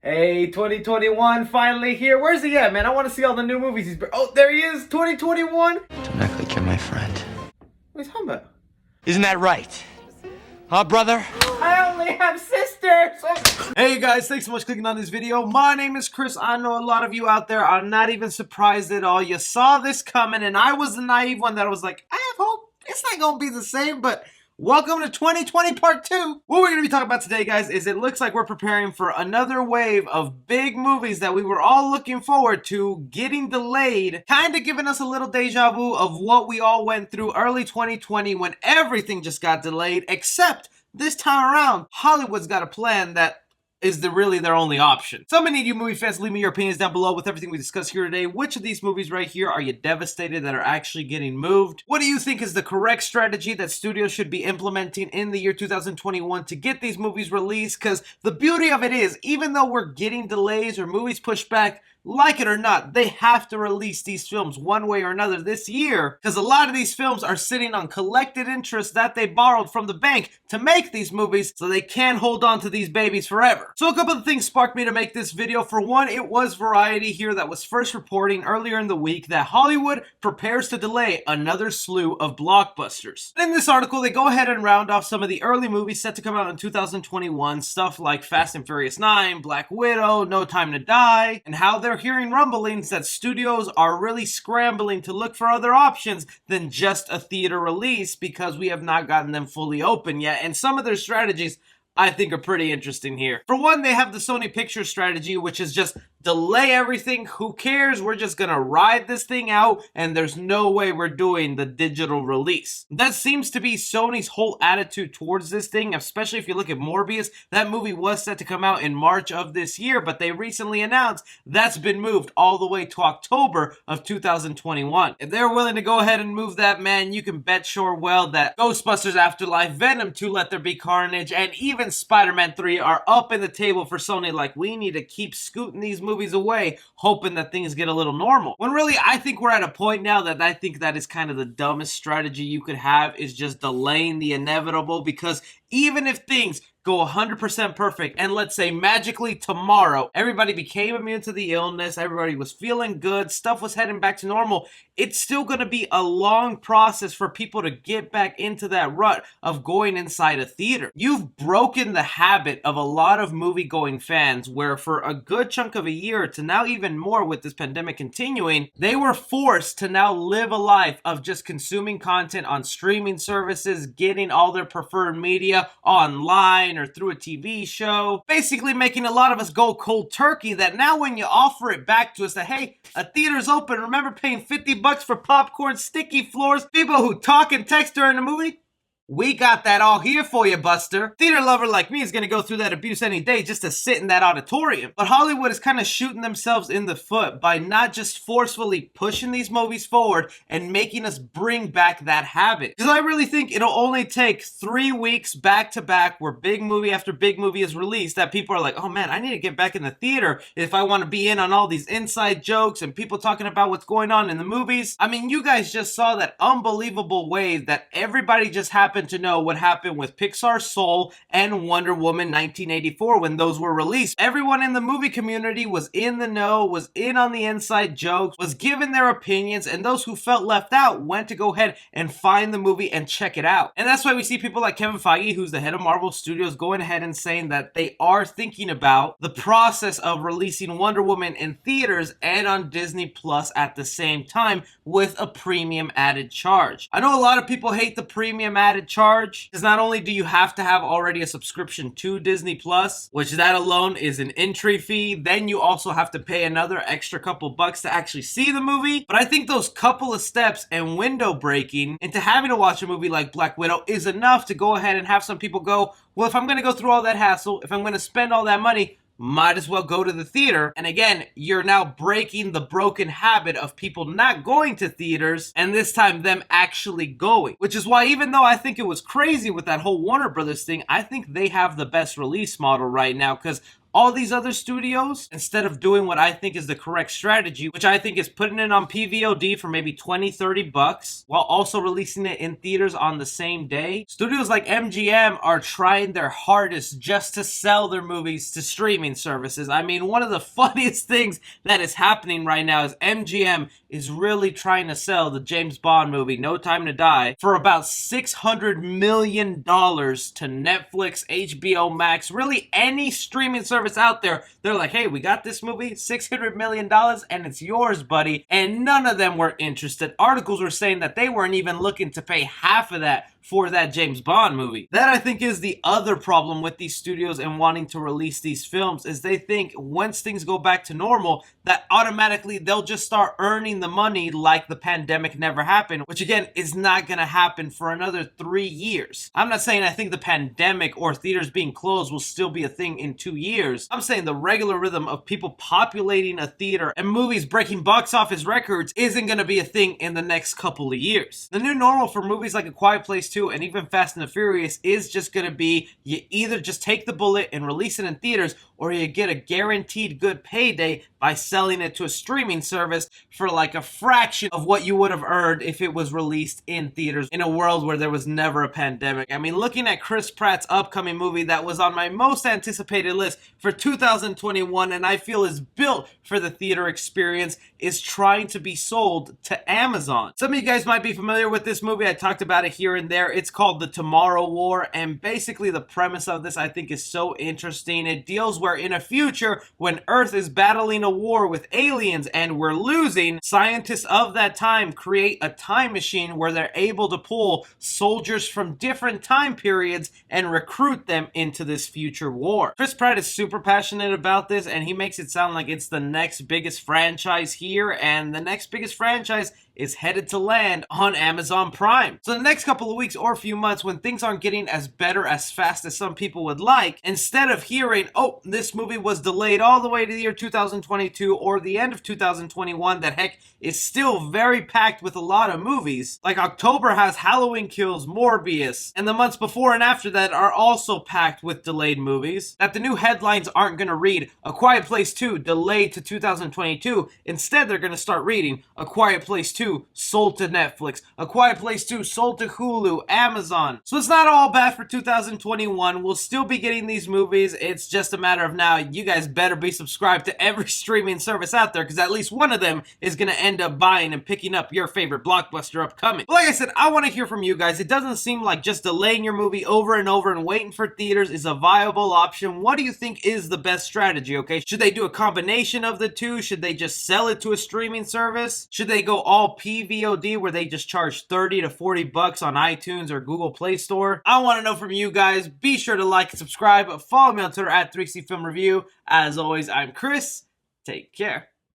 Hey, 2021 finally here. Where's he at, man? I want to see all the new movies Oh, there he is, 2021. Don't act like you're my friend. What are you talking about? Isn't that right? Huh, brother? I only have sisters. Hey guys, thanks so much for clicking on this video. My name is Chris. I know a lot of you out there are not even surprised at all. You saw this coming, and I was the naive one that was like, I have hope. It's not gonna be the same, but welcome to 2020 Part 2. What we're going to be talking about today, guys, is it looks like we're preparing for another wave of big movies that we were all looking forward to getting delayed, kind of giving us a little deja vu of what we all went through early 2020 when everything just got delayed, except this time around, Hollywood's got a plan that is really their only option. So many of you movie fans, leave me your opinions down below with everything we discussed here today. Which of these movies right here are you devastated that are actually getting moved? What do you think is the correct strategy that studios should be implementing in the year 2021 to get these movies released? Because the beauty of it is, even though we're getting delays or movies pushed back, like it or not, they have to release these films one way or another this year, because a lot of these films are sitting on collected interest that they borrowed from the bank to make these movies, so they can hold on to these babies forever. So a couple of things sparked me to make this video. For one, it was Variety here that was first reporting earlier in the week that Hollywood prepares to delay another slew of blockbusters. In this article, they go ahead and round off some of the early movies set to come out in 2021, stuff like Fast and Furious 9, Black Widow, No Time to Die, and how they're hearing rumblings that studios are really scrambling to look for other options than just a theater release because we have not gotten them fully open yet. And some of their strategies I think are pretty interesting here. For one, they have the Sony Pictures strategy, which is just delay everything. Who cares? We're just gonna ride this thing out, and there's no way we're doing the digital release. That seems to be Sony's whole attitude towards this thing, especially if you look at Morbius. That movie was set to come out in March of this year, but they recently announced that's been moved all the way to October of 2021. If they're willing to go ahead and move that, man, you can bet sure well that Ghostbusters Afterlife, Venom 2, Let There Be Carnage, and even Spider-Man 3 are up in the table for Sony. Like, we need to keep scooting these movies away, hoping that things get a little normal. When really, I think we're at a point now that I think that is kind of the dumbest strategy you could have, is just delaying the inevitable, because even if things go 100% perfect, and let's say magically tomorrow everybody became immune to the illness, everybody was feeling good, stuff was heading back to normal, it's still going to be a long process for people to get back into that rut of going inside a theater. You've broken the habit of a lot of movie-going fans where for a good chunk of a year to now even more with this pandemic continuing, they were forced to now live a life of just consuming content on streaming services, getting all their preferred media online or through a TV show, basically making a lot of us go cold turkey, that now when you offer it back to us that, hey, a theater's open, remember paying $50 for popcorn, sticky floors, people who talk and text during the movie? We got that all here for you, Buster. Theater lover like me is gonna go through that abuse any day just to sit in that auditorium. But Hollywood is kind of shooting themselves in the foot by not just forcefully pushing these movies forward and making us bring back that habit. Because I really think it'll only take 3 weeks back to back where big movie after big movie is released that people are like, oh man, I need to get back in the theater if I want to be in on all these inside jokes and people talking about what's going on in the movies. I mean, you guys just saw that unbelievable wave that everybody just happened to know what happened with Pixar's Soul and Wonder Woman 1984 when those were released. Everyone in the movie community was in the know, was in on the inside jokes, was given their opinions, and those who felt left out went to go ahead and find the movie and check it out. And that's why we see people like Kevin Feige, who's the head of Marvel Studios, going ahead and saying that they are thinking about the process of releasing Wonder Woman in theaters and on Disney Plus at the same time with a premium added charge. I know a lot of people hate the premium added charge, because not only do you have to have already a subscription to Disney Plus, which that alone is an entry fee, then you also have to pay another extra couple bucks to actually see the movie. But I think those couple of steps and window breaking into having to watch a movie like Black Widow is enough to go ahead and have some people go, well, if I'm going to go through all that hassle, if I'm going to spend all that money, might as well go to the theater. And again, you're now breaking the broken habit of people not going to theaters, and this time them actually going. Which is why, even though I think it was crazy with that whole Warner Brothers thing, I think they have the best release model right now, because All these other studios, instead of doing what I think is the correct strategy, which I think is putting it on PVOD for maybe 20, 30 bucks, while also releasing it in theaters on the same day, studios like MGM are trying their hardest just to sell their movies to streaming services. I mean, one of the funniest things that is happening right now is MGM is really trying to sell the James Bond movie, No Time to Die, for about $600 million to Netflix, HBO Max, really any streaming service out there. They're like, hey, we got this movie, $600 million, and it's yours, buddy. And none of them were interested. Articles were saying that they weren't even looking to pay half of that for that James Bond movie. That, I think, is the other problem with these studios and wanting to release these films, is they think once things go back to normal, that automatically they'll just start earning the money like the pandemic never happened, which again is not going to happen for another 3 years. I'm not saying I think the pandemic or theaters being closed will still be a thing in 2 years. I'm saying the regular rhythm of people populating a theater and movies breaking box office records isn't going to be a thing in the next couple of years. The new normal for movies like A Quiet Place 2 and even Fast and the Furious is just going to be, you either just take the bullet and release it in theaters, or you get a guaranteed good payday by selling it to a streaming service for like a fraction of what you would have earned if it was released in theaters in a world where there was never a pandemic. I mean, looking at Chris Pratt's upcoming movie that was on my most anticipated list for 2021 and I feel is built for the theater experience, is trying to be sold to Amazon. Some of you guys might be familiar with this movie. I talked about it here and there. It's called The Tomorrow War, and basically the premise of this I think is so interesting. It deals where in a future when Earth is battling a war with aliens and we're losing, scientists of that time create a time machine where they're able to pull soldiers from different time periods and recruit them into this future war. Chris Pratt is super passionate about this, and he makes it sound like it's the next biggest franchise here, and the next biggest franchise is headed to land on Amazon Prime. So the next couple of weeks or few months, when things aren't getting as better as fast as some people would like, instead of hearing, oh, this movie was delayed all the way to the year 2022 or the end of 2021, that heck is still very packed with a lot of movies. Like October has Halloween Kills, Morbius, and the months before and after that are also packed with delayed movies. That the new headlines aren't gonna read A Quiet Place 2 delayed to 2022. Instead, they're gonna start reading A Quiet Place 2 sold to Netflix, A Quiet Place 2 sold to Hulu, Amazon. So it's not all bad for 2021. We'll still be getting these movies. It's just a matter of now, you guys better be subscribed to every streaming service out there, because at least one of them is going to end up buying and picking up your favorite blockbuster upcoming. But like I said, I want to hear from you guys. It doesn't seem like just delaying your movie over and over and waiting for theaters is a viable option. What do you think is the best strategy, okay? Should they do a combination of the two? Should they just sell it to a streaming service? Should they go all PVOD where they just charge 30 to 40 bucks on iTunes or Google Play Store? I want to know from you guys. Be sure to like and subscribe. Follow me on Twitter at 3C Film Review. As always, I'm Chris. Take care.